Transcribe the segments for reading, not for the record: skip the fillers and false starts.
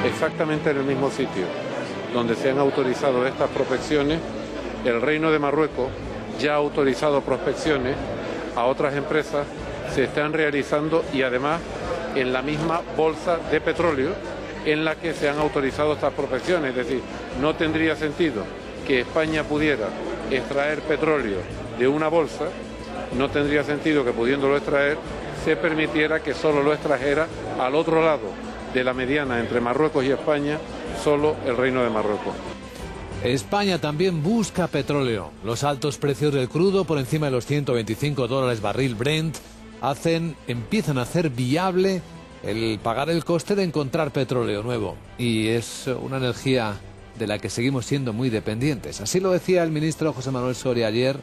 exactamente en el mismo sitio donde se han autorizado estas prospecciones. El Reino de Marruecos ya ha autorizado prospecciones a otras empresas, se están realizando y además en la misma bolsa de petróleo en la que se han autorizado estas prospecciones. Es decir, no tendría sentido que España pudiera extraer petróleo de una bolsa, no tendría sentido que pudiéndolo extraer se permitiera que solo lo extrajera al otro lado de la mediana entre Marruecos y España, solo el Reino de Marruecos. España también busca petróleo. Los altos precios del crudo, por encima de los $125 barril Brent, empiezan a hacer viable el pagar el coste de encontrar petróleo nuevo. Y es una energía de la que seguimos siendo muy dependientes. Así lo decía el ministro José Manuel Soria ayer,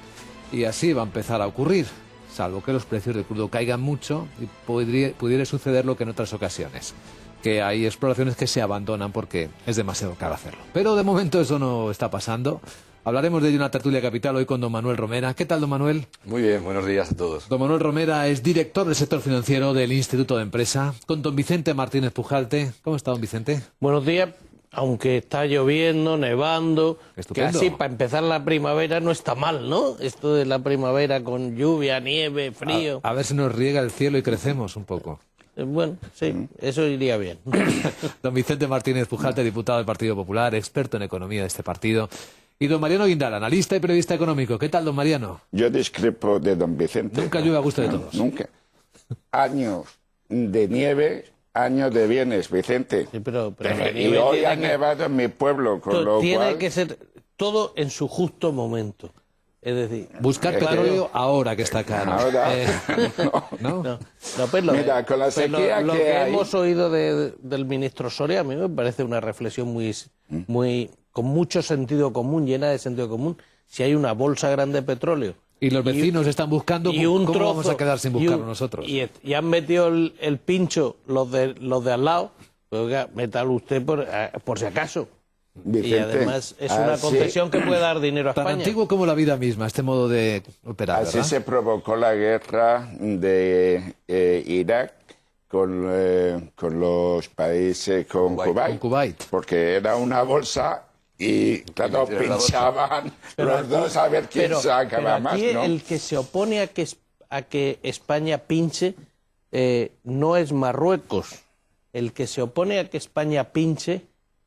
y así va a empezar a ocurrir, salvo que los precios del crudo caigan mucho y pudiera suceder lo que en otras ocasiones, que hay exploraciones que se abandonan porque es demasiado caro hacerlo. Pero de momento eso no está pasando. Hablaremos de ello en una tertulia capital hoy con don Manuel Romera. ¿Qué tal, don Manuel? Muy bien, buenos días a todos. Don Manuel Romera es director del sector financiero del Instituto de Empresa. Con don Vicente Martínez Pujalte. ¿Cómo está, don Vicente? Buenos días. Aunque está lloviendo, nevando, Estupendo. que así para empezar la primavera no está mal, ¿no? Esto de la primavera con lluvia, nieve, frío. A ver si nos riega el cielo y crecemos un poco. Bueno, sí, eso iría bien. Don Vicente Martínez Pujalte, diputado del Partido Popular, experto en economía de este partido. Y don Mariano Guindal, analista y periodista económico. ¿Qué tal, don Mariano? Yo discrepo de don Vicente. Nunca llueve a gusto de todos. Nunca. Años de nieve, años de bienes, Vicente. Sí, pero y hoy ha nevado en mi pueblo, con lo tiene cual... que ser todo en su justo momento. Es decir, buscar petróleo ahora que está caro. Ahora, ¿No? pues Mira, con la sequía lo que que hay... hemos oído del ministro Soria a mí me parece una reflexión muy con mucho sentido común, llena de sentido común. Si hay una bolsa grande de petróleo y los vecinos están buscando, ¿cómo vamos a quedar sin buscarlo nosotros? Y han metido el pincho los de al lado, pues oiga, métalo usted por si acaso. Vicente, y además es una concesión que puede dar dinero a España. Tan antiguo como la vida misma, este modo de operar, así ¿verdad? se provocó la guerra de Irak con los países, con Kuwait, porque era una bolsa y claro, pinchaban los dos a ver quién sacaba más, ¿no? El que se opone a que España pinche no es Marruecos. El que se opone a que España pinche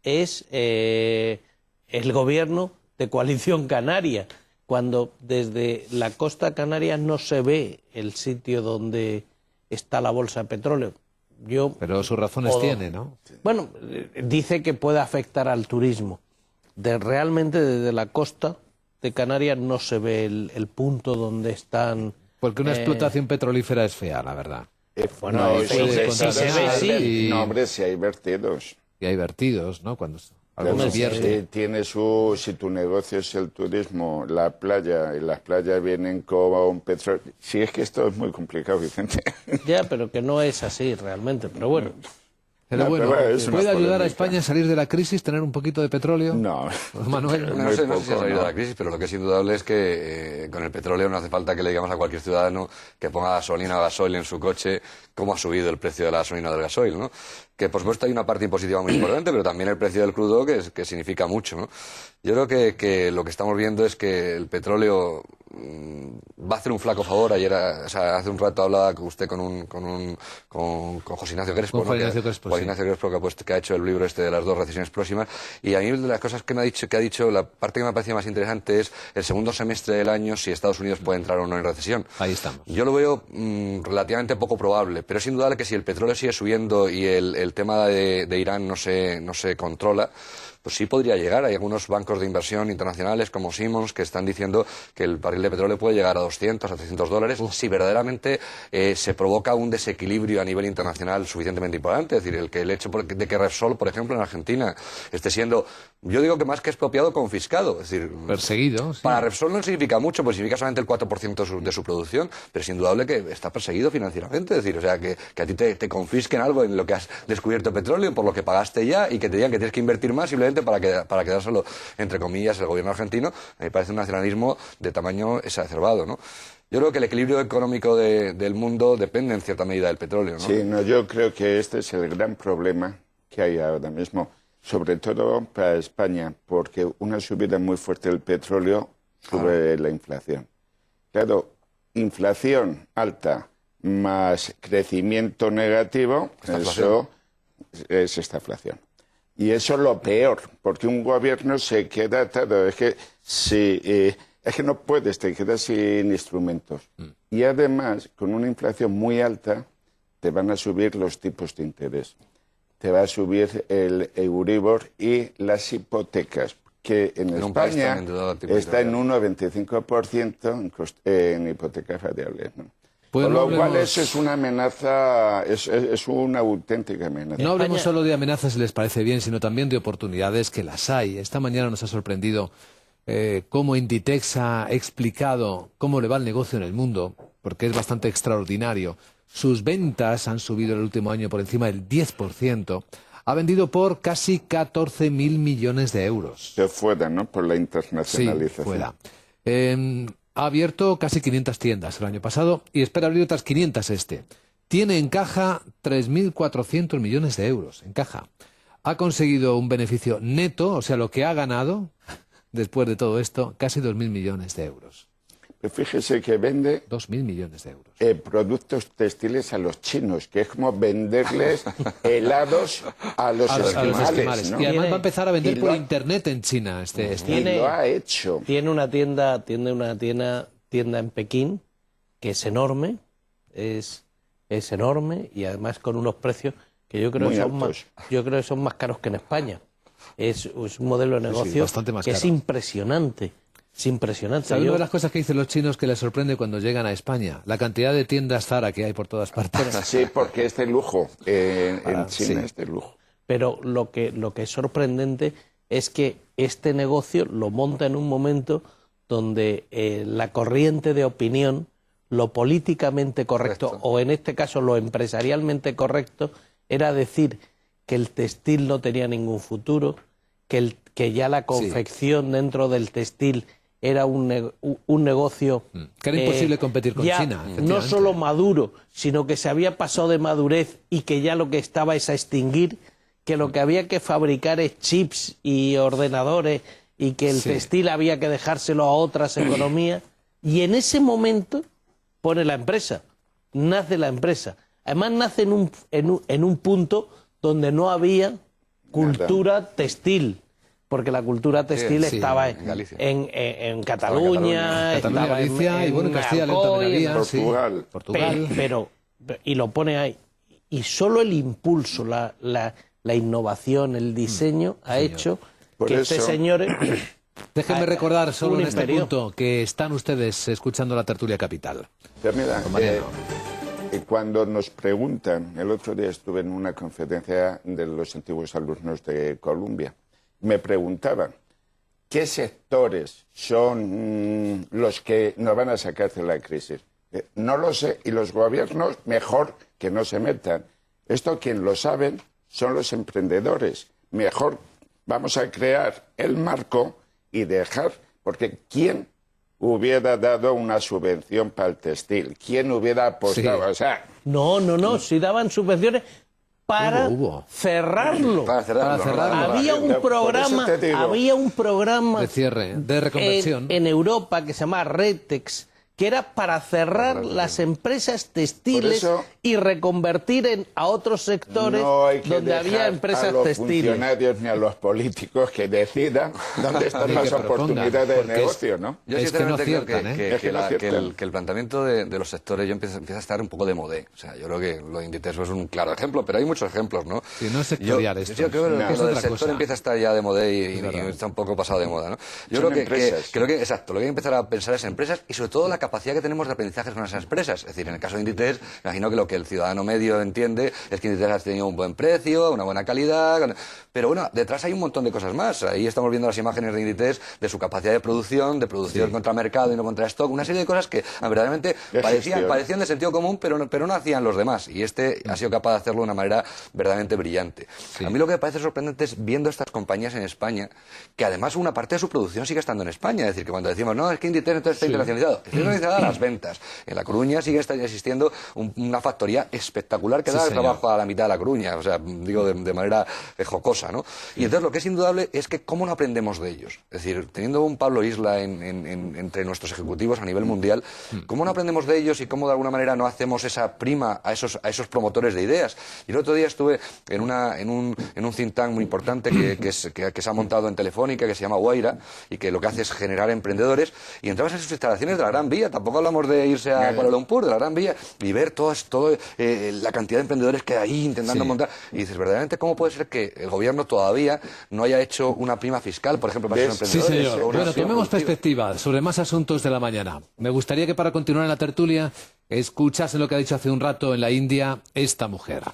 es el gobierno de Coalición Canaria, cuando desde la costa canaria no se ve el sitio donde está la bolsa de petróleo. Pero sus razones tiene, ¿no? Bueno, dice que puede afectar al turismo. Realmente desde la costa de Canarias no se ve el punto donde están... Porque una explotación petrolífera es fea, la verdad. Bueno, sí. No, hombre, si hay vertidos. Y hay vertidos, ¿no? Cuando algo se vierte. Si tu negocio es el turismo, la playa, y las playas vienen con petróleo... Sí, es que esto es muy complicado, Vicente. Ya, pero que no es así realmente, pero bueno... Pero bueno, ¿puede ayudar a España a salir de la crisis, tener un poquito de petróleo? No. Manuel. No sé si a salir de la crisis, pero lo que es indudable es que con el petróleo no hace falta que le digamos a cualquier ciudadano que ponga gasolina o gasoil en su coche cómo ha subido el precio de la gasolina o del gasoil, ¿no? Que por supuesto hay una parte impositiva muy importante, pero también el precio del crudo que significa mucho, ¿no? Yo creo que lo que estamos viendo es que el petróleo va a hacer un flaco favor. Ayer, hace un rato hablaba usted con José Ignacio Crespo, José Ignacio Crespo, que ha hecho el libro este de las 2 recesiones próximas, y a mí de las cosas que ha dicho, la parte que me parecía más interesante es el segundo semestre del año, si Estados Unidos puede entrar o no en recesión. Ahí estamos. Yo lo veo relativamente poco probable, pero es indudable que si el petróleo sigue subiendo y el tema de Irán no se controla, pues sí podría llegar. Hay algunos bancos de inversión internacionales como Simmons que están diciendo que el barril de petróleo puede llegar a 200, a 300 dólares si verdaderamente se provoca un desequilibrio a nivel internacional suficientemente importante. Es decir, el hecho de que Repsol, por ejemplo, en Argentina esté siendo, yo digo que más que expropiado, confiscado. Es decir, perseguido. Sí. Para Repsol no significa mucho, pues significa solamente el 4% de su producción, pero es indudable que está perseguido financieramente. Es decir, o sea, que a ti te confisquen algo en lo que has descubierto petróleo, por lo que pagaste ya, y que te digan que tienes que invertir más simplemente para quedárselo, entre comillas, el gobierno argentino. A mí me parece un nacionalismo de tamaño exacerbado, ¿no? Yo creo que el equilibrio económico del mundo depende en cierta medida del petróleo, ¿no? Sí, yo creo que este es el gran problema que hay ahora mismo, sobre todo para España, porque una subida muy fuerte del petróleo sube la inflación. Claro, inflación alta más crecimiento negativo, eso es estaflación. Y eso es lo peor, porque un gobierno se queda atado. Es que no puedes, te quedas sin instrumentos. Y además, con una inflación muy alta, te van a subir los tipos de interés. Te va a subir el Euribor y las hipotecas, que en España está en 1,25% en hipotecas variables, ¿no? Pues Con lo cual eso es una amenaza, es una auténtica amenaza. No hablemos solo de amenazas, si les parece bien, sino también de oportunidades, que las hay. Esta mañana nos ha sorprendido cómo Inditex ha explicado cómo le va el negocio en el mundo, porque es bastante extraordinario. Sus ventas han subido el último año por encima del 10%. Ha vendido por casi 14.000 millones de euros. De fuera, ¿no? Por la internacionalización. Sí, fuera. Ha abierto casi 500 tiendas el año pasado y espera abrir otras 500 este. Tiene en caja 3.400 millones de euros. En caja. Ha conseguido un beneficio neto, o sea, lo que ha ganado después de todo esto, casi 2.000 millones de euros. Pero fíjese que vende 2.000 millones de euros. Productos textiles a los chinos, que es como venderles helados a los esquimales, ¿no? Y además va a empezar a vender por internet en China. Y lo ha hecho. Tiene una tienda en Pekín que es enorme, es enorme y además con unos precios que yo creo que son más caros que en España. Es un modelo de negocio que es impresionante. Es impresionante. ¿Sabe una de las cosas que dicen los chinos que les sorprende cuando llegan a España? La cantidad de tiendas Zara que hay por todas partes. Sí, porque es de lujo. En China es de lujo. Pero lo que es sorprendente es que este negocio lo monta en un momento donde la corriente de opinión, lo políticamente correcto, o en este caso lo empresarialmente correcto, era decir que el textil no tenía ningún futuro, que ya la confección dentro del textil era un negocio que era imposible competir con China. No solo maduro, sino que se había pasado de madurez y que ya lo que estaba es a extinguir, que lo que había que fabricar es chips y ordenadores y que el textil había que dejárselo a otras economías. Y en ese momento pone la empresa, nace la empresa. Además nace en un punto donde no había cultura textil. Porque la cultura textil estaba en Cataluña, estaba en Galicia y bueno, en Castilla y León, Portugal. Pero y lo pone ahí. Y solo el impulso, la innovación, el diseño ha hecho que este señor... Déjenme recordar solo en este punto que están ustedes escuchando la Tertulia Capital. Pero mira, cuando nos preguntan, el otro día estuve en una conferencia de los antiguos alumnos de Columbia, me preguntaban, ¿qué sectores son los que nos van a sacar de la crisis? No lo sé, y los gobiernos mejor que no se metan. Esto quien lo saben son los emprendedores. Mejor vamos a crear el marco y dejar, porque ¿quién hubiera dado una subvención para el textil? ¿Quién hubiera apostado? O sea, No, si daban subvenciones para cerrarlo. Para cerrarlo. Había un programa de cierre, de reconversión en Europa que se llama Retex, que era para cerrar las empresas textiles y reconvertir a otros sectores donde había empresas textiles. No hay que dejar a los funcionarios ni a los políticos que decidan dónde están las oportunidades de negocio, ¿no? Yo sinceramente creo que el planteamiento de los sectores empieza a estar un poco de modé. O sea, yo creo que lo de Inditex es un claro ejemplo, pero hay muchos ejemplos, ¿no? Sí, no es sectorial esto. Yo creo que lo del sector empieza a estar ya de modé y está un poco pasado de moda, ¿no? Yo creo que exacto, lo que hay que empezar a pensar es empresas y sobre todo la capacidad que tenemos de aprendizaje con esas empresas. Es decir, en el caso de Inditex, imagino que lo que el ciudadano medio entiende es que Inditex ha tenido un buen precio, una buena calidad, pero bueno, detrás hay un montón de cosas más. Ahí estamos viendo las imágenes de Inditex, de su capacidad de producción contra mercado y no contra stock, una serie de cosas que verdaderamente parecían de sentido común, pero no hacían los demás. Y este ha sido capaz de hacerlo de una manera verdaderamente brillante. A mí lo que me parece sorprendente es viendo estas compañías en España, que además una parte de su producción sigue estando en España. Es decir, que cuando decimos, no, es que Inditex entonces está internacionalizado. Está dedicada a las ventas. En La Coruña sigue existiendo una factoría espectacular que da trabajo a la mitad de La Coruña, o sea, digo de manera jocosa, ¿no? Y entonces lo que es indudable es que cómo no aprendemos de ellos. Es decir, teniendo un Pablo Isla entre nuestros ejecutivos a nivel mundial, ¿cómo no aprendemos de ellos y cómo de alguna manera no hacemos esa prima a esos promotores de ideas? Y el otro día estuve en un think tank muy importante que se ha montado en Telefónica, que se llama Guaira, y que lo que hace es generar emprendedores, y entramos en sus instalaciones de la Gran Vía, tampoco hablamos de irse a Kuala Lumpur, de la Gran Vía, y ver toda la cantidad de emprendedores que hay ahí intentando montar, y dices, verdaderamente, ¿cómo puede ser que el gobierno todavía no haya hecho una prima fiscal, por ejemplo, para esos emprendedores? Sí, señor. Bueno, tomemos perspectiva sobre más asuntos de la mañana. Me gustaría que para continuar en la tertulia escuchasen lo que ha dicho hace un rato en la India esta mujer.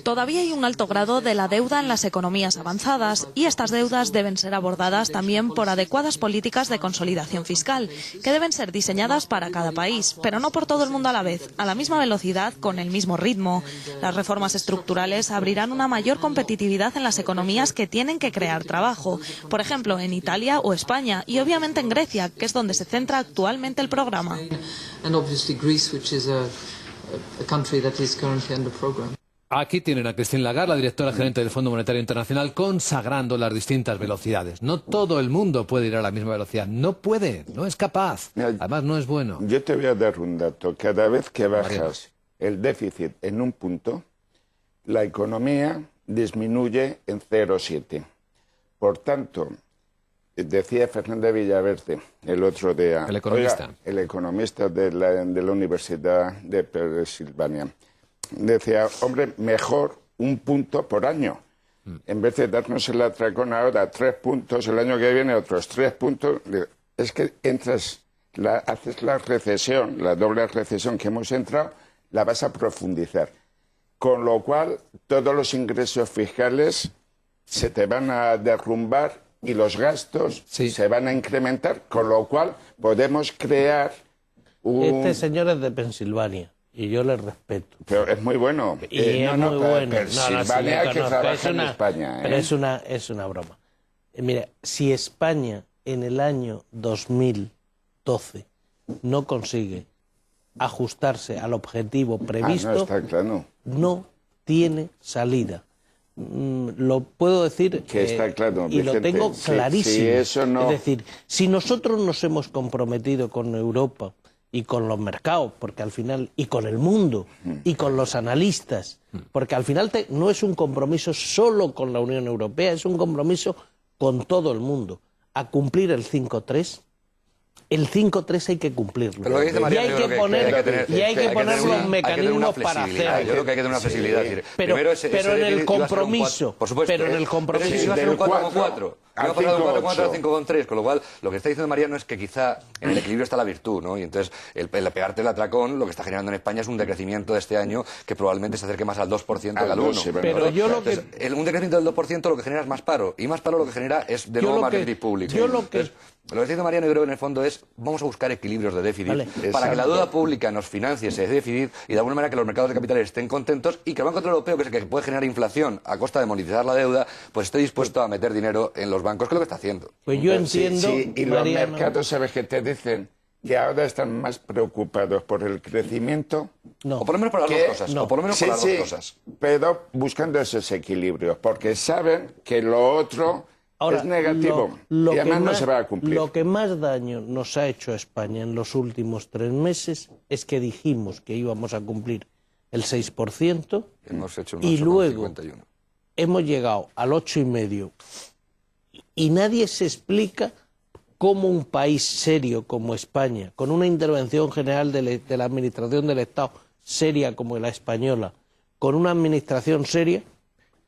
Todavía hay un alto grado de la deuda en las economías avanzadas y estas deudas deben ser abordadas también por adecuadas políticas de consolidación fiscal, que deben ser diseñadas para cada país, pero no por todo el mundo a la vez, a la misma velocidad, con el mismo ritmo. Las reformas estructurales abrirán una mayor competitividad en las economías que tienen que crear trabajo, por ejemplo, en Italia o España, y obviamente en Grecia, que es donde se centra actualmente el programa. Aquí tienen a Christine Lagarde, la directora gerente del Fondo Monetario Internacional, consagrando las distintas velocidades. No todo el mundo puede ir a la misma velocidad. No puede, no es capaz. Además, no es bueno. Yo te voy a dar un dato. Cada vez que bajas el déficit en un punto, la economía disminuye en 0,7. Por tanto, decía Fernández Villaverde el otro día, el economista, el economista de la Universidad de Pensilvania, decía, hombre, mejor un punto por año. En vez de darnos el atracón ahora 3 puntos, el año que viene otros 3 puntos, es que haces la recesión, la doble recesión que hemos entrado, la vas a profundizar. Con lo cual, todos los ingresos fiscales se te van a derrumbar y los gastos se van a incrementar, con lo cual podemos crear un... Este señor es de Pensilvania y yo le respeto. Pero es muy bueno. Y es muy bueno. Pensilvania que trabaja en España. Pero es una broma. Mira, si España en el año 2012 no consigue ajustarse al objetivo previsto, no, está claro. No tiene salida. Lo puedo decir que está claro, y Vicente, lo tengo clarísimo. Si eso no... Es decir, si nosotros nos hemos comprometido con Europa y con los mercados, porque al final, y con el mundo, y con los analistas, porque al final no es un compromiso solo con la Unión Europea, es un compromiso con todo el mundo, a cumplir el 5.3. El 5.3 hay que cumplirlo. Pero lo que dice María, y hay que poner los mecanismos para hacerlo. Yo creo que hay que tener una flexibilidad. Pero en el compromiso. Por supuesto. Pero en el compromiso. Pero si va a ser un 4,4. Ha pasado de un 4,4 a 5,3, con lo cual lo que está diciendo Mariano es que quizá en el equilibrio está la virtud, ¿no? Y entonces el pegarte el atracón lo que está generando en España es un decrecimiento de este año que probablemente se acerque más al 2% que al 1%. Pero yo lo que... un decrecimiento del 2% lo que genera es más paro, y más paro lo que genera es de nuevo más déficit público. Lo que está diciendo Mariano, yo creo, en el fondo es vamos a buscar equilibrios de déficit para que la deuda pública nos financie ese déficit y de alguna manera que los mercados de capitales estén contentos y que el Banco Central Europeo, que es el que puede generar inflación a costa de monetizar la deuda, pues esté dispuesto a meter dinero en los bancos, que es lo que está haciendo. Pues yo entiendo... y los mercados, ¿sabes qué te dicen? Que ahora están más preocupados por el crecimiento. No. O por lo menos por las dos cosas. No. O por lo menos por las dos cosas. Pero buscando esos equilibrios, porque saben que lo otro... Ahora, es negativo y además no se va a cumplir. Lo que más daño nos ha hecho a España en los últimos 3 meses es que dijimos que íbamos a cumplir el 6% y luego hemos llegado al 8,5% y nadie se explica cómo un país serio como España, con una intervención general de la administración del Estado seria como la española, con una administración seria,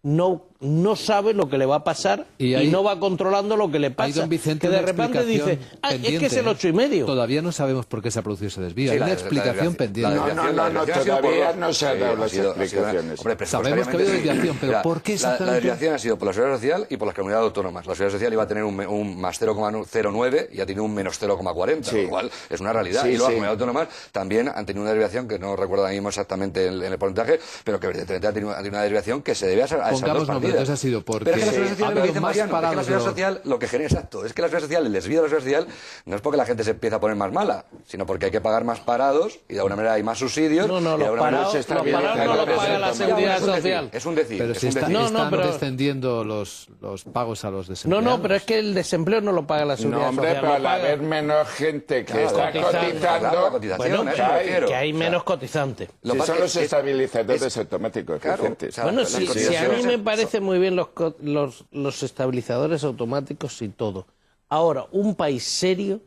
no sabe lo que le va a pasar y no va controlando lo que le pasa. Vicente, que de repente dice, es que es el 8,5. Todavía no sabemos por qué se ha producido ese desvío. Hay una explicación pendiente. No, todavía no se ha dado las explicaciones. Sabemos que ha habido desviación, pero ¿por qué exactamente? La desviación ha sido por la Seguridad Social y por las comunidades autónomas. La Seguridad Social iba a tener un más 0,09 y ha tenido un menos 0,40, lo cual es una realidad. Y luego las comunidades autónomas también han tenido una desviación que no recuerdo ahora mismo exactamente en el porcentaje, pero que evidentemente ha tenido una desviación que se debe a esas dos partidas. medida. Entonces ha sido porque pero es que la seguridad social, lo que dice Mariano, es que la seguridad social lo que genera, exacto, es que la seguridad social, el desvío de la seguridad social, no es porque la gente se empieza a poner más mala, sino porque hay que pagar más parados y de alguna manera hay más subsidios. No, los parados no lo paga la seguridad social. Es un decir. Pero si están descendiendo los pagos a los desempleados. No, pero es que el desempleo no lo paga la seguridad social. No, hombre, pero al haber menos gente que está cotizando, bueno, que hay menos cotizantes. Si son los estabilizadores automáticos eficientes. Bueno, si a mí me parece muy bien los estabilizadores automáticos y todo. Ahora, un país serio,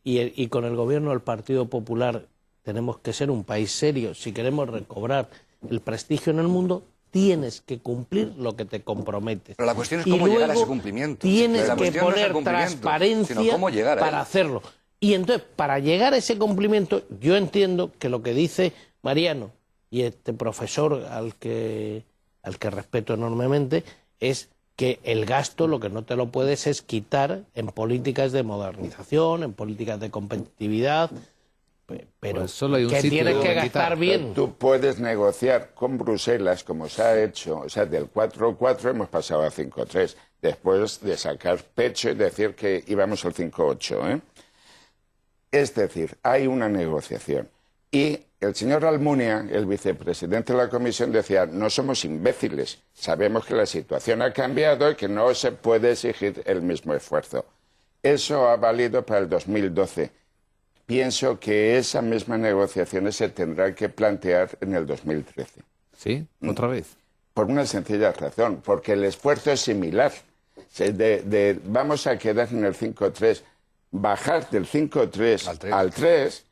y con el gobierno del Partido Popular tenemos que ser un país serio, si queremos recobrar el prestigio en el mundo, tienes que cumplir lo que te comprometes. Pero la cuestión es cómo llegar a ese cumplimiento. Tienes que poner transparencia para hacerlo. Y entonces, para llegar a ese cumplimiento, yo entiendo que lo que dice Mariano y este profesor al que respeto enormemente, es que el gasto lo que no te lo puedes es quitar en políticas de modernización, en políticas de competitividad, pero pues solo hay un que sitio tienes que gastar bien. Tú puedes negociar con Bruselas, como se ha hecho, o sea, del 4,4 hemos pasado a 5,3, después de sacar pecho y decir que íbamos al 5,8, ¿eh? Es decir, hay una negociación. Y el señor Almunia, el vicepresidente de la Comisión, decía, no somos imbéciles, sabemos que la situación ha cambiado y que no se puede exigir el mismo esfuerzo. Eso ha valido para el 2012. Pienso que esa misma negociación se tendrá que plantear en el 2013. ¿Sí? ¿Otra vez? Por una sencilla razón, porque el esfuerzo es similar. Vamos a quedar en el 5,3. Bajar del 5,3 al 3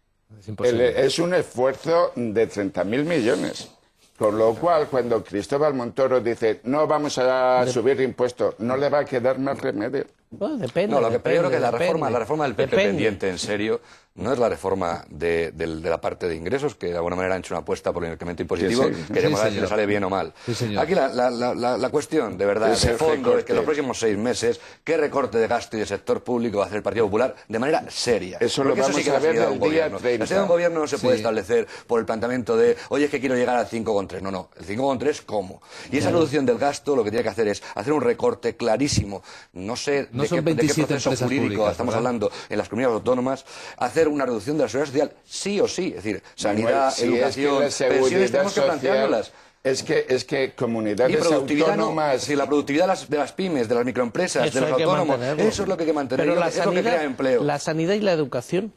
es un esfuerzo de 30.000 millones. Con lo cual, cuando Cristóbal Montoro dice no vamos a subir impuestos, no le va a quedar más remedio. Bueno, depende. No, yo creo que la reforma del PP pendiente, en serio, no es la reforma de la parte de ingresos, que de alguna manera han hecho una apuesta por el incremento impositivo, queremos ver si le sale bien o mal. Sí, aquí la cuestión, de verdad, de fondo, es que en los próximos 6 meses, ¿qué recorte de gasto y de sector público va a hacer el Partido Popular de manera seria? Eso lo vamos a ver del día 30. La sede de un gobierno no se puede establecer por el planteamiento de, oye, es que quiero llegar al 5,3. No, el 5,3, ¿cómo? Y esa reducción del gasto lo que tiene que hacer es hacer un recorte clarísimo, no sé de qué proceso jurídico estamos hablando en las comunidades autónomas, hacer una reducción de la seguridad social sí o sí, es decir, sanidad, educación, pensiones, tenemos que planteárnoslas. Es que comunidades autónomas... Si la productividad de las pymes, de las microempresas, eso de los autónomos, eso es lo que hay que mantener, pero es lo que crea empleo. La sanidad y la educación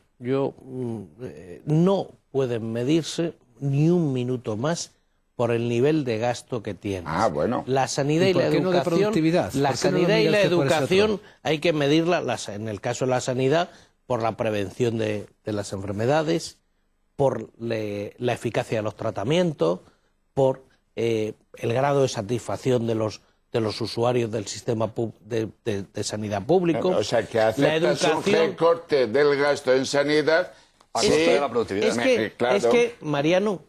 no pueden medirse ni un minuto más por el nivel de gasto que tienes. Ah, bueno. La sanidad y la educación hay que medirla, en el caso de la sanidad, por la prevención de las enfermedades, por la eficacia de los tratamientos, por el grado de satisfacción de los usuarios del sistema de sanidad público. O sea, que aceptas un recorte del gasto en sanidad... Es que, Mariano,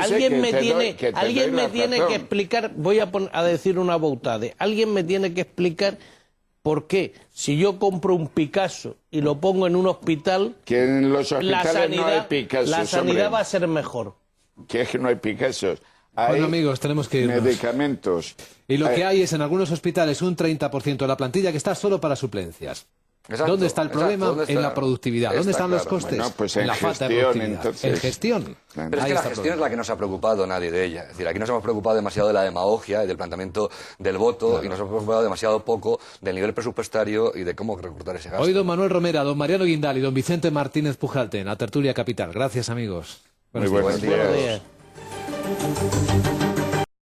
alguien me tiene que explicar, voy a decir una boutade, alguien me tiene que explicar por qué, si yo compro un Picasso y lo pongo en un hospital, que en los hospitales no hay Picassos, la sanidad va a ser mejor. Que es que no hay Picassos. Bueno, amigos, tenemos que irnos. Medicamentos. Y lo que hay es en algunos hospitales un 30% de la plantilla que está solo para suplencias. Exacto, ¿Dónde está el problema? En la productividad. ¿Dónde están los costes? Bueno, pues en la falta de productividad. En gestión. Pero es que la gestión es la que no se ha preocupado nadie de ella. Es decir, aquí nos hemos preocupado demasiado de la demagogia y del planteamiento del voto y nos hemos preocupado demasiado poco del nivel presupuestario y de cómo recortar ese gasto. Hoy don Manuel Romera, don Mariano Guindal y don Vicente Martínez Pujalte en la Tertulia Capital. Gracias, amigos. Muy buenos días. Buenos días.